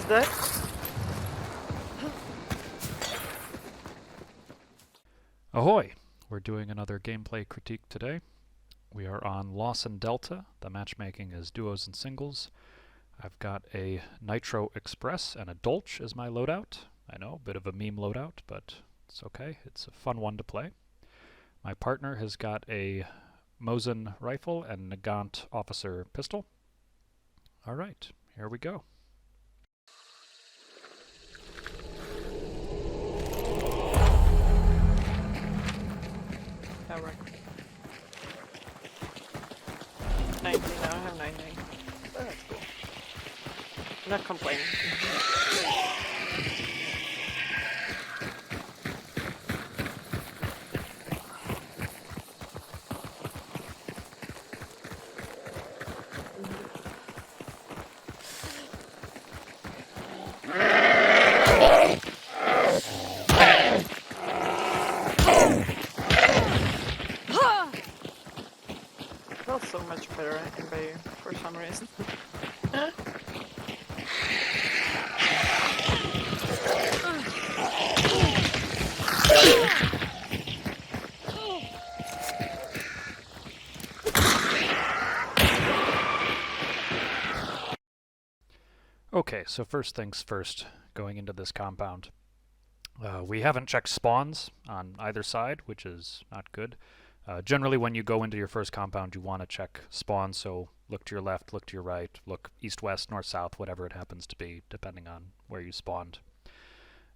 that? Ahoy! We're doing another gameplay critique today. We are on Lawson Delta. The matchmaking is duos and singles. I've got a Nitro Express and a Dolch as my loadout. I know, a bit of a meme loadout, but it's okay. It's a fun one to play. My partner has got a Mosin rifle and Nagant officer pistol. Alright, here we go. Oh, right. 90 now, I have 90. Oh, that's cool. I'm not complaining. Felt so much better in Bay for some reason. Okay, so first things first, going into this compound. We haven't checked spawns on either side, which is not good. Generally, when you go into your first compound, you want to check spawns, so look to your left, look to your right, look east, west, north, south, whatever it happens to be, depending on where you spawned.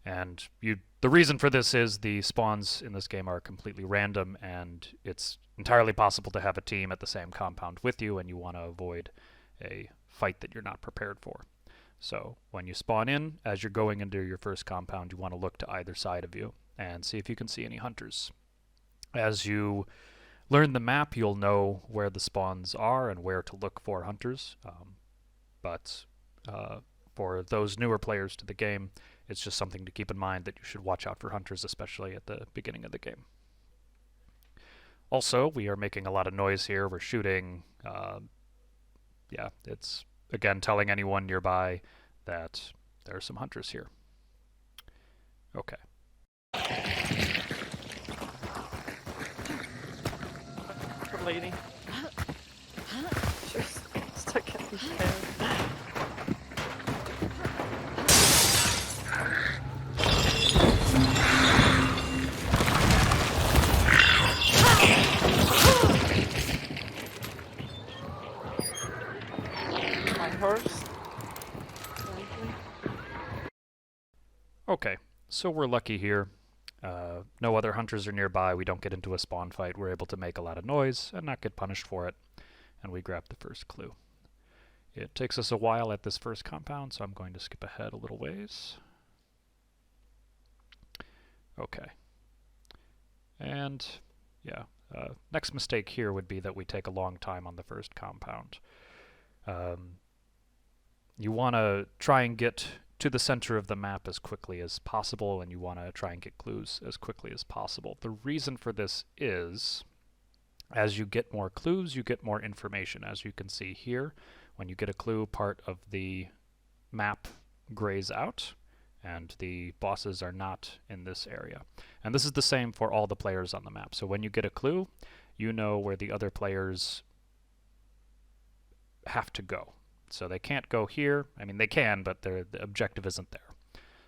And the reason for this is the spawns in this game are completely random, and it's entirely possible to have a team at the same compound with you, and you want to avoid a fight that you're not prepared for. So when you spawn in, as you're going into your first compound, you want to look to either side of you and see if you can see any hunters. As you learn the map, you'll know where the spawns are and where to look for hunters. But for those newer players to the game, it's just something to keep in mind that you should watch out for hunters, especially at the beginning of the game. Also, we are making a lot of noise here. We're shooting. Yeah, it's, again, telling anyone nearby that there are some hunters here. Okay. Poor lady. She's stuck in the bed. My horse. Okay, so we're lucky here. No other hunters are nearby. We don't get into a spawn fight. We're able to make a lot of noise and not get punished for it. And we grab the first clue. It takes us a while at this first compound, so I'm going to skip ahead a little ways. Okay. And, yeah, next mistake here would be that we take a long time on the first compound. You want to try and get to the center of the map as quickly as possible, and you want to try and get clues as quickly as possible. The reason for this is, as you get more clues, you get more information. As you can see here, when you get a clue, part of the map grays out, and the bosses are not in this area. And this is the same for all the players on the map. So when you get a clue, you know where the other players have to go. So they can't go here. I mean, they can, but the objective isn't there.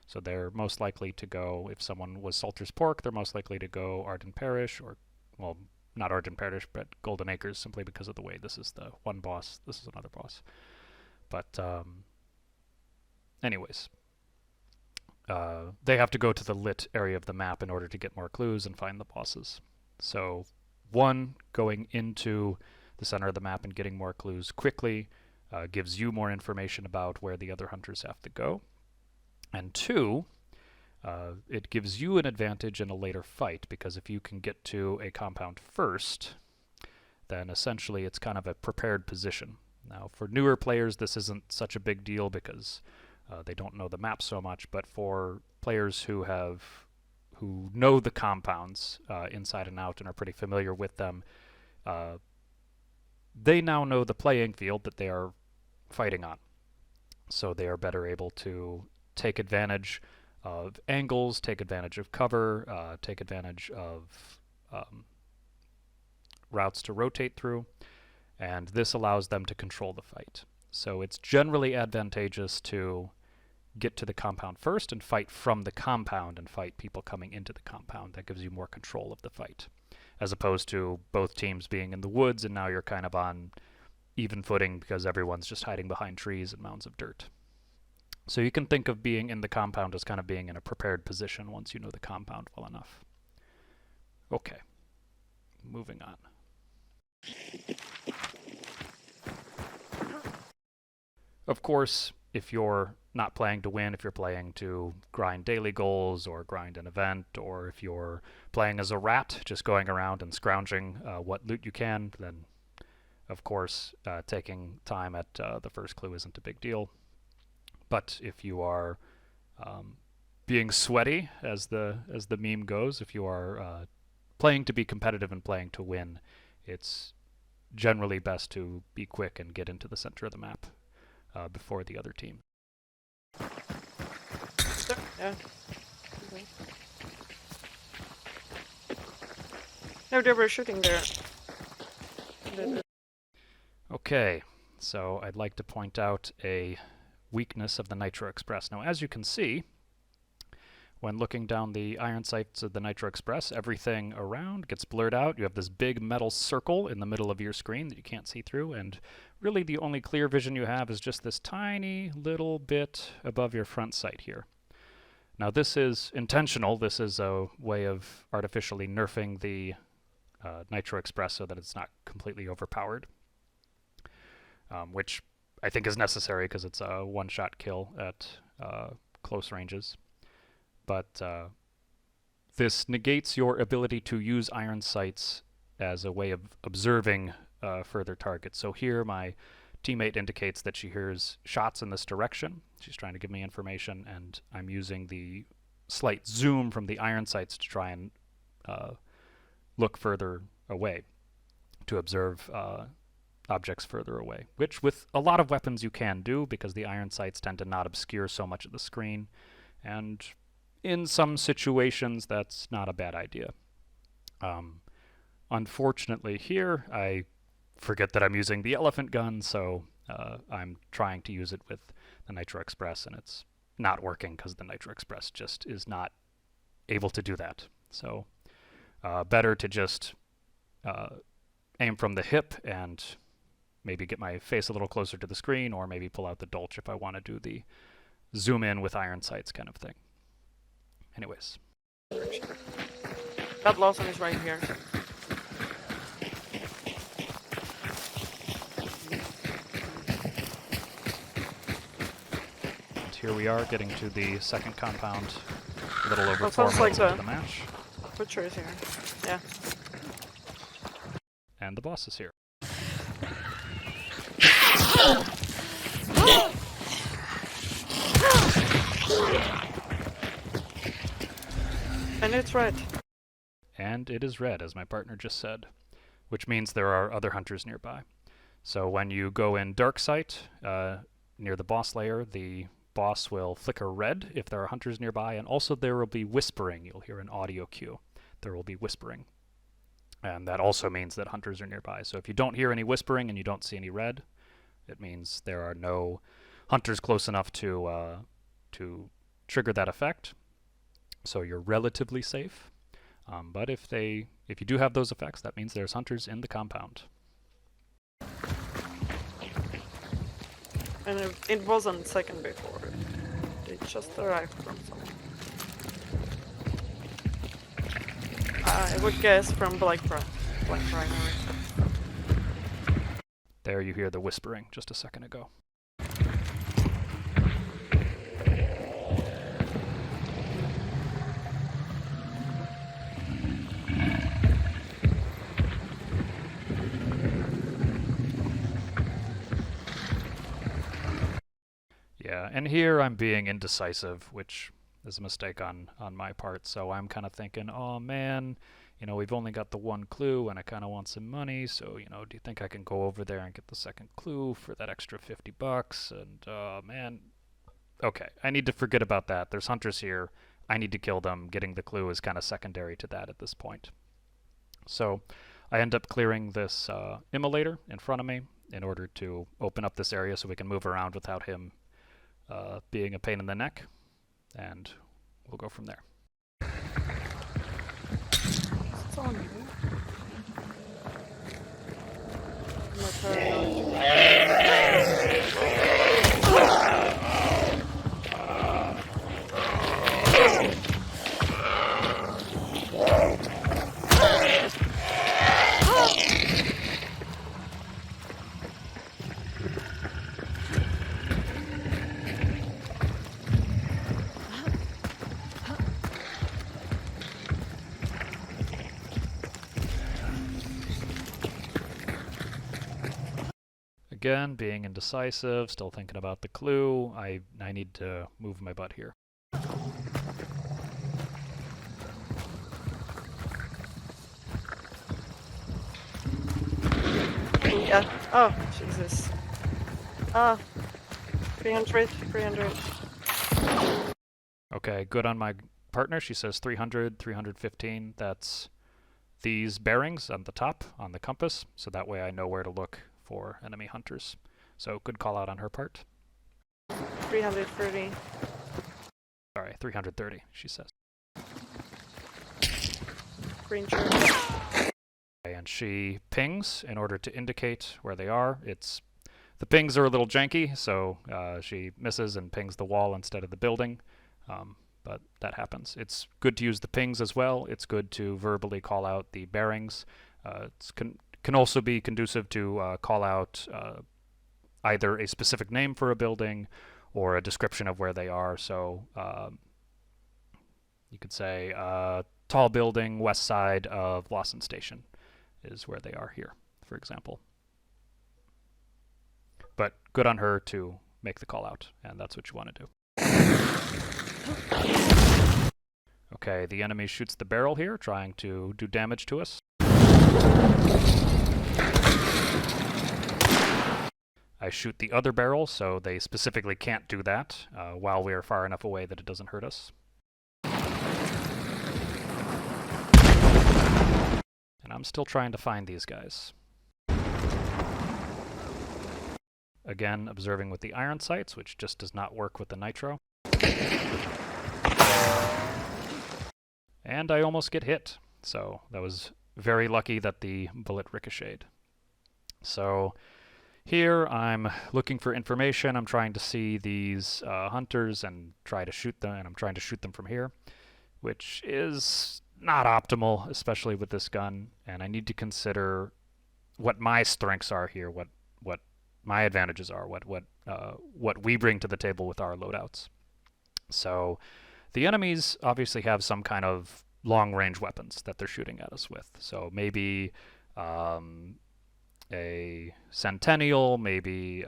So they're most likely to go, if someone was Salter's Pork, they're most likely to go Arden Parish, or, well, not Arden Parish, but Golden Acres, simply because of the way this is the one boss, this is another boss. But, anyways, they have to go to the lit area of the map in order to get more clues and find the bosses. So, one, going into the center of the map and getting more clues quickly gives you more information about where the other hunters have to go. And two, it gives you an advantage in a later fight, because if you can get to a compound first, then essentially it's kind of a prepared position. Now, for newer players, this isn't such a big deal because they don't know the map so much, but for players who know the compounds inside and out and are pretty familiar with them, they now know the playing field that they are fighting on. so they are better able to take advantage of angles, take advantage of cover, take advantage of routes to rotate through, and this allows them to control the fight. So it's generally advantageous to get to the compound first and fight from the compound and fight people coming into the compound. That gives you more control of the fight, as opposed to both teams being in the woods and now you're kind of on even footing because everyone's just hiding behind trees and mounds of dirt. So you can think of being in the compound as kind of being in a prepared position once you know the compound well enough. Okay, moving on. Of course, if you're not playing to win, if you're playing to grind daily goals or grind an event, or if you're playing as a rat, just going around and scrounging what loot you can, then of course taking time at the first clue isn't a big deal. But if you are being sweaty, as the meme goes, if you are playing to be competitive and playing to win, it's generally best to be quick and get into the center of the map before the other team. Yeah. No, they were shooting there. Okay, so I'd like to point out a weakness of the Nitro Express. Now, as you can see, when looking down the iron sights of the Nitro Express, everything around gets blurred out. You have this big metal circle in the middle of your screen that you can't see through, and really the only clear vision you have is just this tiny little bit above your front sight here. Now this is intentional. This is a way of artificially nerfing the Nitro Express so that it's not completely overpowered, which I think is necessary because it's a one-shot kill at close ranges. But this negates your ability to use iron sights as a way of observing further targets. So here my teammate indicates that she hears shots in this direction. She's trying to give me information, and I'm using the slight zoom from the iron sights to try and look further away, to observe objects further away, which with a lot of weapons you can do because the iron sights tend to not obscure so much of the screen, and in some situations that's not a bad idea. Unfortunately here I forget that I'm using the elephant gun, so I'm trying to use it with the Nitro Express, and it's not working because the Nitro Express just is not able to do that. So better to just aim from the hip and maybe get my face a little closer to the screen, or maybe pull out the Dolch if I want to do the zoom in with iron sights kind of thing. Anyways. That Lawson is right here. And here we are getting to the second compound, a little over That 4 sounds minutes like into the match. Butcher is here. Yeah. And the boss is here. And it's red. And it is red, as my partner just said, which means there are other hunters nearby. So when you go in dark sight near the boss layer, the boss will flicker red if there are hunters nearby, and also there will be whispering. You'll hear an audio cue. There will be whispering. And that also means that hunters are nearby. So if you don't hear any whispering and you don't see any red, it means there are no hunters close enough to trigger that effect. So you're relatively safe. But if you do have those effects, that means there's hunters in the compound. And it wasn't second before. They just arrived from somewhere. I would guess from Black Primary. There you hear the whispering just a second ago. Yeah, and here I'm being indecisive, which is a mistake on my part, so I'm kind of thinking, oh man, you know, we've only got the one clue and I kind of want some money, so, you know, do you think I can go over there and get the second clue for that extra $50? And, man, okay, I need to forget about that. There's hunters here. I need to kill them. Getting the clue is kind of secondary to that at this point. So I end up clearing this immolator in front of me in order to open up this area so we can move around without him being a pain in the neck, and we'll go from there. It's on you. My paranoid. Again, being indecisive, still thinking about the clue. I need to move my butt here. Yeah. Oh, Jesus. 300, 300. Okay, good on my partner. She says 300, 315. That's these bearings on the top on the compass, so that way I know where to look for enemy hunters. So good call out on her part. 330. Sorry, 330, she says. Green church. And she pings in order to indicate where they are. The pings are a little janky, so she misses and pings the wall instead of the building, but that happens. It's good to use the pings as well. It's good to verbally call out the bearings. It can also be conducive to call out either a specific name for a building or a description of where they are. So you could say tall building west side of Lawson Station is where they are here, for example. But good on her to make the call out, and that's what you want to do. Okay, the enemy shoots the barrel here, trying to do damage to us. I shoot the other barrel, so they specifically can't do that while we are far enough away that it doesn't hurt us. And I'm still trying to find these guys. Again, observing with the iron sights, which just does not work with the nitro. And I almost get hit, so that was very lucky that the bullet ricocheted. So here I'm looking for information. I'm trying to see these hunters and try to shoot them, and I'm trying to shoot them from here, which is not optimal, especially with this gun, and I need to consider what my strengths are here, what my advantages are, what we bring to the table with our loadouts. So the enemies obviously have some kind of long-range weapons that they're shooting at us with. So maybe a Centennial, maybe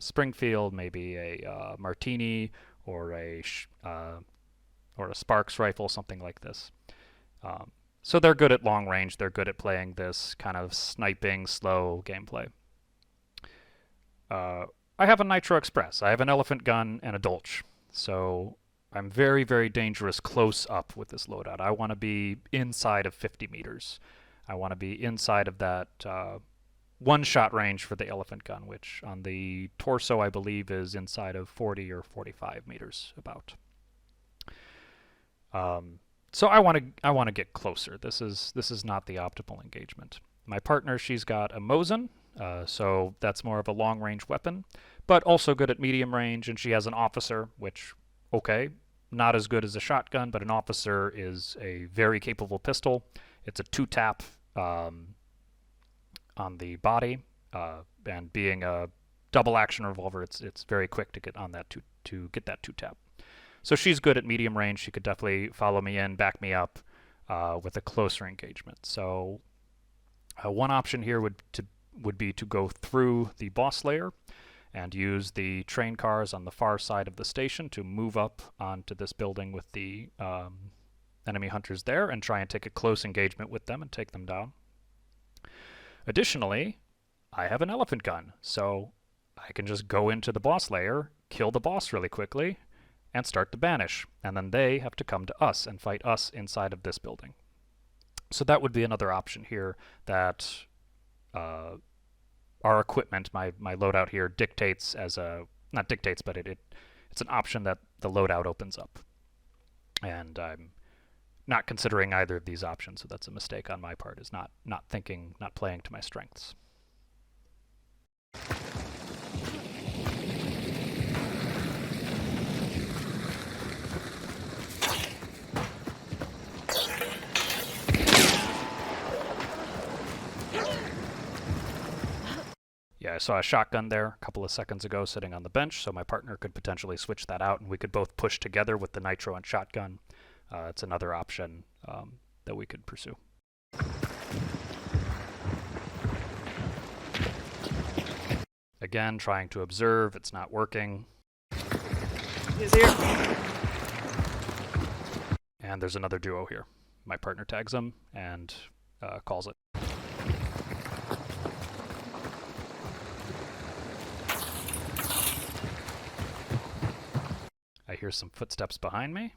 Springfield, maybe a Martini, or a Sparks rifle, something like this. So they're good at long range. They're good at playing this kind of sniping, slow gameplay. I have a Nitro Express. I have an elephant gun and a Dolch. So I'm very, very dangerous close up with this loadout. I want to be inside of 50 meters. I want to be inside of that one-shot range for the elephant gun, which on the torso I believe is inside of 40 or 45 meters about. So I want to get closer. This is not the optimal engagement. My partner, she's got a Mosin, so that's more of a long-range weapon, but also good at medium range, and she has an officer, which, okay, not as good as a shotgun, but an officer is a very capable pistol. It's a two-tap on the body, and being a double-action revolver, it's very quick to get on that to get that two-tap. So she's good at medium range. She could definitely follow me in, back me up with a closer engagement. So one option here would be to go through the boss layer and use the train cars on the far side of the station to move up onto this building with the enemy hunters there and try and take a close engagement with them and take them down. Additionally, I have an elephant gun, so I can just go into the boss lair, kill the boss really quickly, and start to banish. And then they have to come to us and fight us inside of this building. So that would be another option here that our equipment, my loadout here, dictates as a, not dictates, but it's an option that the loadout opens up. And I'm not considering either of these options, so that's a mistake on my part, is not thinking, not playing to my strengths. Yeah, I saw a shotgun there a couple of seconds ago sitting on the bench, so my partner could potentially switch that out and we could both push together with the nitro and shotgun. It's another option that we could pursue. Again, trying to observe, it's not working. He's here. And there's another duo here. My partner tags him and calls it. I hear some footsteps behind me.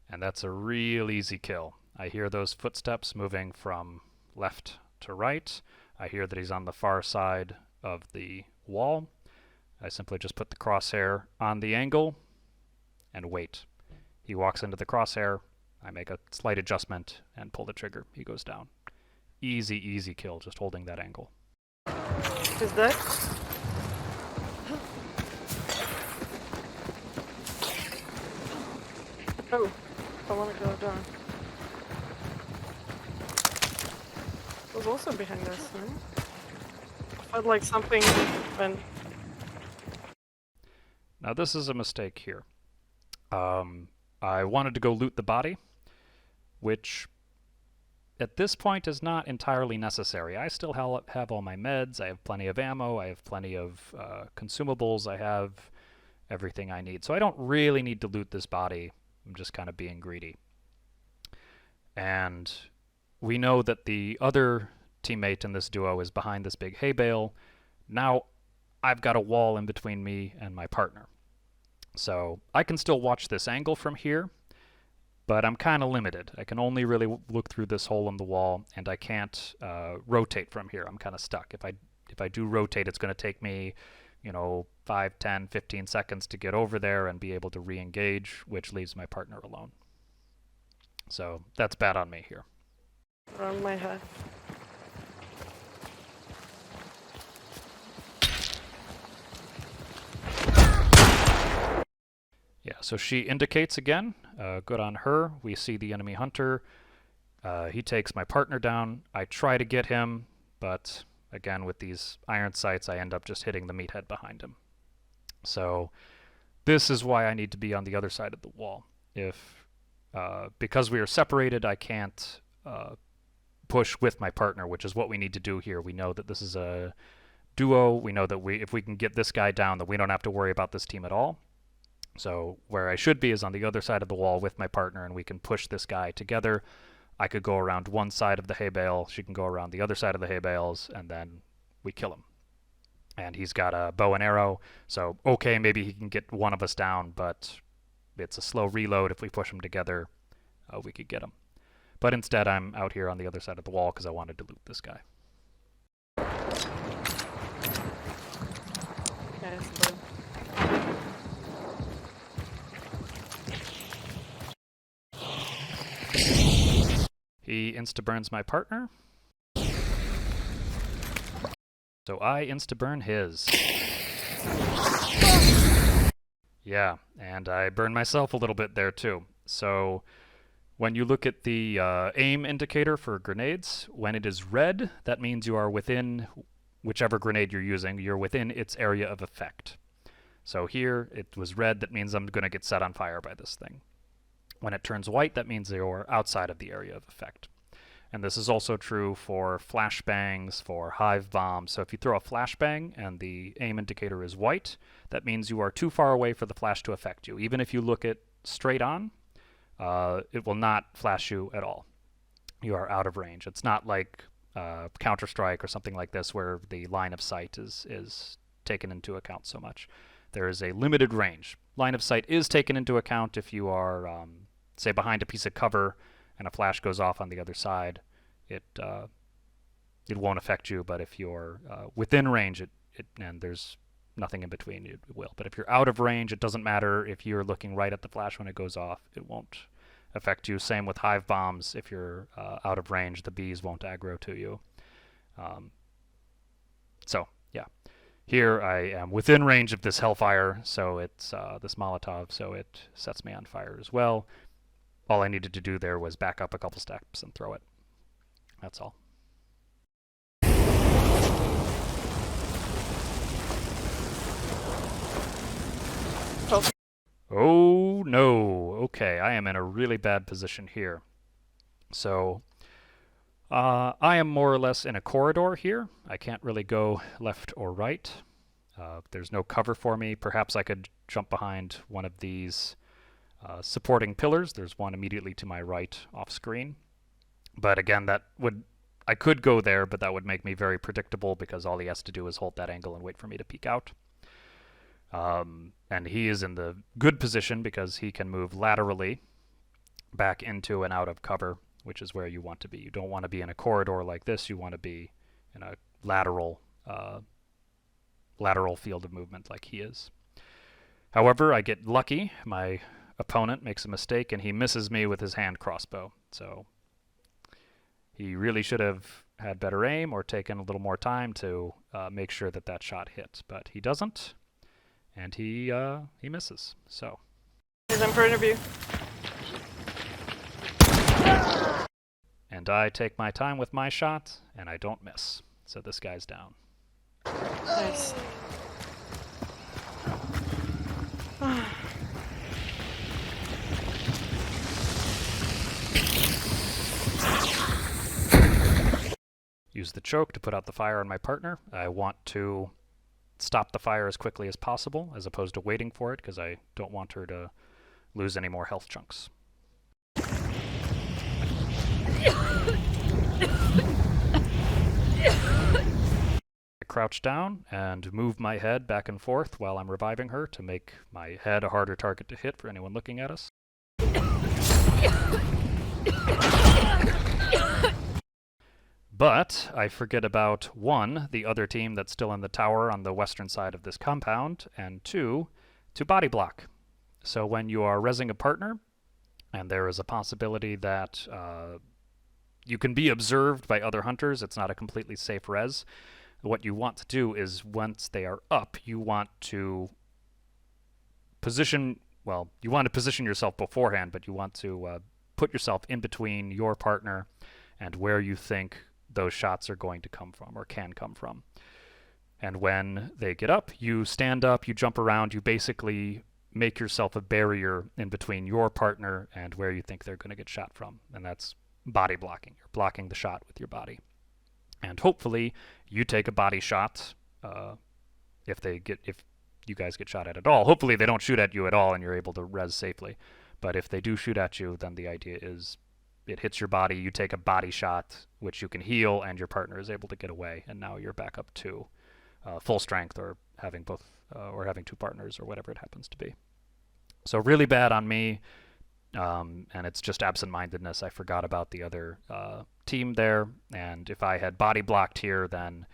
And that's a real easy kill. I hear those footsteps moving from left to right. I hear that he's on the far side of the wall. I simply just put the crosshair on the angle and wait. He walks into the crosshair. I make a slight adjustment and pull the trigger. He goes down. Easy, easy kill, just holding that angle. Is that? Oh, I want to go down. Was also behind us, no? Felt like something went. Now this is a mistake here. I wanted to go loot the body, which at this point is not entirely necessary. I still have all my meds, I have plenty of ammo, I have plenty of consumables, I have everything I need. So I don't really need to loot this body. I'm just kind of being greedy. And we know that the other teammate in this duo is behind this big hay bale. Now I've got a wall in between me and my partner. So I can still watch this angle from here, but I'm kind of limited. I can only really look through this hole in the wall, and I can't rotate from here. I'm kind of stuck. If I do rotate, it's going to take me, 5, 10, 15 seconds to get over there and be able to re-engage, which leaves my partner alone. So that's bad on me here. Around my head. Yeah, so she indicates again. Good on her. We see the enemy hunter. He takes my partner down. I try to get him, but again, with these iron sights, I end up just hitting the meathead behind him. So this is why I need to be on the other side of the wall. Because we are separated, I can't push with my partner, which is what we need to do here. We know that this is a duo. We know that if we can get this guy down, that we don't have to worry about this team at all. So where I should be is on the other side of the wall with my partner, and we can push this guy together. I could go around one side of the hay bale, she can go around the other side of the hay bales, and then we kill him. And he's got a bow and arrow, so okay, maybe he can get one of us down, but it's a slow reload. If we push him together, we could get him. But instead, I'm out here on the other side of the wall because I wanted to loot this guy. Yes, but He insta-burns my partner. So I insta-burn his. Yeah, and I burn myself a little bit there too. So when you look at the aim indicator for grenades, when it is red, that means you are within whichever grenade you're using, you're within its area of effect. So here, it was red, that means I'm going to get set on fire by this thing. When it turns white, that means you're outside of the area of effect. And this is also true for flashbangs, for hive bombs. So if you throw a flashbang and the aim indicator is white, that means you are too far away for the flash to affect you. Even if you look it straight on, it will not flash you at all. You are out of range. It's not like Counter-Strike or something like this where the line of sight is taken into account so much. There is a limited range. Line of sight is taken into account if you are, say, behind a piece of cover and a flash goes off on the other side. It won't affect you, but if you're within range, and there's nothing in between, it will. But if you're out of range, it doesn't matter if you're looking right at the flash when it goes off. It won't affect you. Same with hive bombs. If you're out of range, the bees won't aggro to you. So, yeah. Here I am within range of this hellfire, so it's this Molotov, so it sets me on fire as well. All I needed to do there was back up a couple steps and throw it. That's all. Oh no, okay, I am in a really bad position here. So, I am more or less in a corridor here. I can't really go left or right. There's no cover for me. Perhaps I could jump behind one of these supporting pillars. There's one immediately to my right off screen. But again, I could go there, but that would make me very predictable because all he has to do is hold that angle and wait for me to peek out. And he is in the good position because he can move laterally back into and out of cover, which is where you want to be. You don't want to be in a corridor like this. You want to be in a lateral field of movement like he is. However, I get lucky. My opponent makes a mistake and he misses me with his hand crossbow. So he really should have had better aim or taken a little more time to make sure that that shot hit, but he doesn't. And he misses. So. He's in front of you. And I take my time with my shot, and I don't miss. So this guy's down. Nice. Use the choke to put out the fire on my partner. I want to stop the fire as quickly as possible, as opposed to waiting for it, because I don't want her to lose any more health chunks. I crouch down and move my head back and forth while I'm reviving her to make my head a harder target to hit for anyone looking at us. But I forget about, 1, the other team that's still in the tower on the western side of this compound, and 2, to body block. So when you are rezzing a partner, and there is a possibility that you can be observed by other hunters, it's not a completely safe res, what you want to do is once they are up, you want to position, well, you want to position yourself beforehand, but you want to put yourself in between your partner and where you think those shots are going to come from or can come from. And when they get up, you stand up, you jump around, you basically make yourself a barrier in between your partner and where you think they're going to get shot from. And that's body blocking. You're blocking the shot with your body. And hopefully you take a body shot if you guys get shot at all. Hopefully they don't shoot at you at all and you're able to res safely. But if they do shoot at you, then the idea is it hits your body, you take a body shot, which you can heal, and your partner is able to get away, and now you're back up to full strength, or having both, or having 2 partners, or whatever it happens to be. So really bad on me, and it's just absent-mindedness. I forgot about the other team there, and if I had body blocked here, then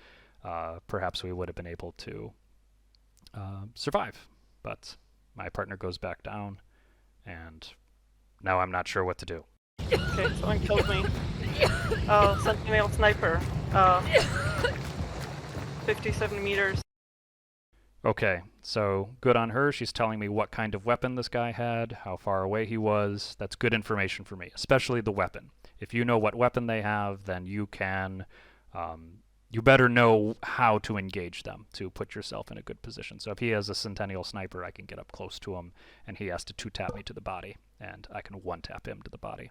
perhaps we would have been able to survive. But my partner goes back down, and now I'm not sure what to do. Okay, someone killed me. Sentinel sniper. 57 meters. Okay, so good on her. She's telling me what kind of weapon this guy had, how far away he was. That's good information for me, especially the weapon. If you know what weapon they have, then you can, you better know how to engage them to put yourself in a good position. So if he has a Centennial sniper, I can get up close to him, and he has to 2-tap me to the body, and I can 1-tap him to the body.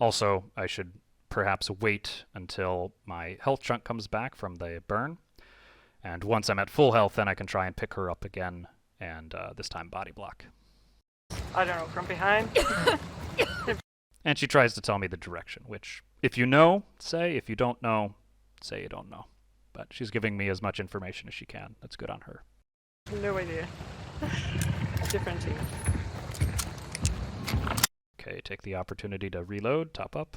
Also, I should perhaps wait until my health chunk comes back from the burn. And once I'm at full health, then I can try and pick her up again, and this time body block. I don't know, from behind? And she tries to tell me the direction, which, if you know, say. If you don't know, say you don't know. But she's giving me as much information as she can. That's good on her. No idea. Different team. Okay, take the opportunity to reload, top up.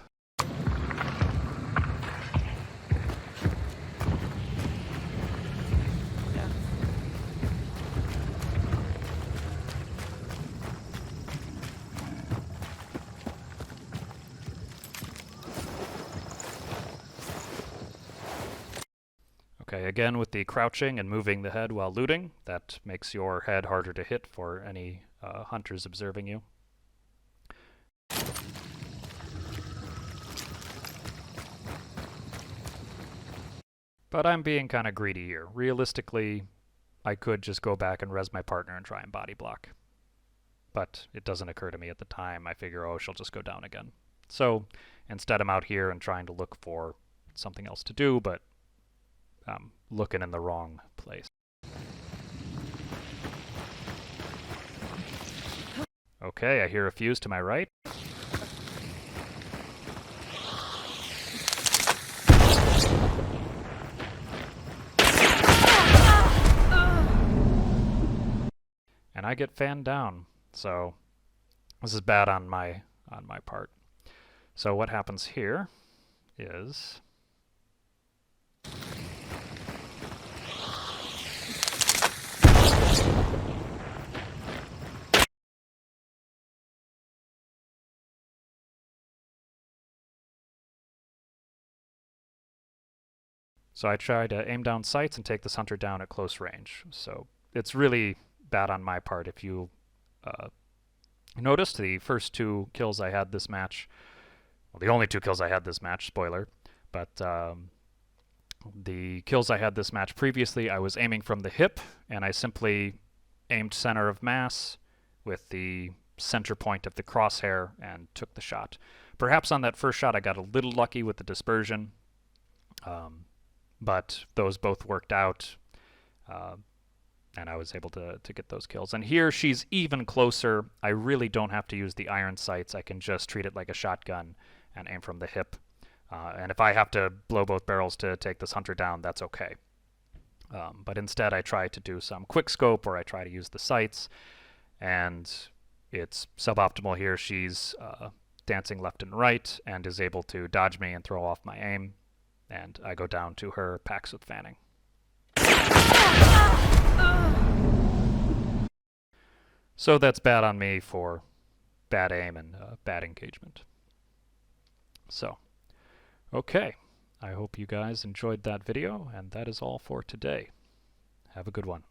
Yeah. Okay, again with the crouching and moving the head while looting, that makes your head harder to hit for any hunters observing you. But I'm being kind of greedy here. Realistically, I could just go back and res my partner and try and body block. But it doesn't occur to me at the time. I figure, oh, she'll just go down again. So instead I'm out here and trying to look for something else to do, but I'm looking in the wrong place. Okay, I hear a fuse to my right. And I get fanned down, so this is bad on my part. So what happens here is so I try to aim down sights and take this hunter down at close range. So it's really bad on my part. If you noticed, the first 2 kills I had this match, well, the only 2 kills I had this match, spoiler, but the kills I had this match previously, I was aiming from the hip, and I simply aimed center of mass with the center point of the crosshair and took the shot. Perhaps on that first shot I got a little lucky with the dispersion, but those both worked out. And I was able to get those kills. And here she's even closer. I really don't have to use the iron sights. I can just treat it like a shotgun and aim from the hip. And if I have to blow both barrels to take this hunter down, that's okay. But instead I try to do some quick scope, or I try to use the sights, and it's suboptimal here. She's dancing left and right and is able to dodge me and throw off my aim, and I go down to her packs with fanning. So that's bad on me for bad aim and bad engagement. So, okay. I hope you guys enjoyed that video, and that is all for today. Have a good one.